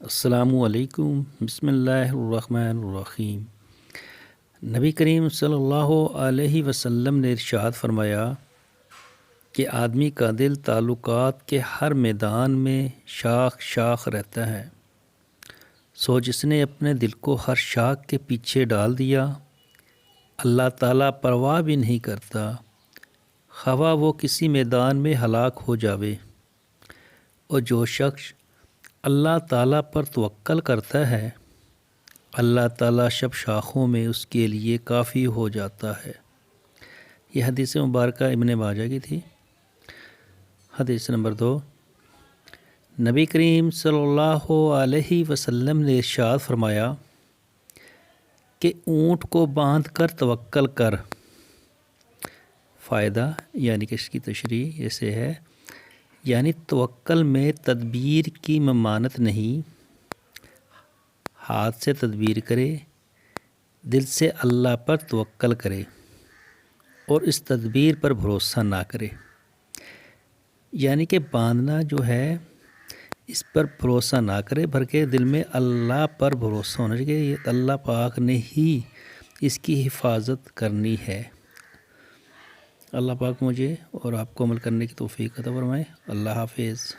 السلام علیکم، بسم اللہ الرحمن الرحیم۔ نبی کریم صلی اللہ علیہ وسلم نے ارشاد فرمایا کہ آدمی کا دل تعلقات کے ہر میدان میں شاخ شاخ رہتا ہے، سو جس نے اپنے دل کو ہر شاخ کے پیچھے ڈال دیا، اللہ تعالیٰ پرواہ بھی نہیں کرتا خواہ وہ کسی میدان میں ہلاک ہو جاوے۔ اور جو شخص اللہ تعالیٰ پر توکل کرتا ہے، اللہ تعالیٰ شب شاخوں میں اس کے لیے کافی ہو جاتا ہے۔ یہ حدیث مبارکہ ابن ماجہ کی تھی۔ حدیث نمبر 2، نبی کریم صلی اللہ علیہ وسلم نے ارشاد فرمایا کہ اونٹ کو باندھ کر توکل کر۔ فائدہ یعنی کہ اس کی تشریح ایسے ہے، یعنی توکل میں تدبیر کی ممانت نہیں، ہاتھ سے تدبیر کرے، دل سے اللہ پر توکل کرے اور اس تدبیر پر بھروسہ نہ کرے۔ یعنی کہ باندھنا جو ہے اس پر بھروسہ نہ کرے، بلکہ دل میں اللہ پر بھروسہ ہونا چاہیے، یہ اللہ پاک نے ہی اس کی حفاظت کرنی ہے۔ اللہ پاک مجھے اور آپ کو عمل کرنے کی توفیق عطا فرمائے۔ اللہ حافظ۔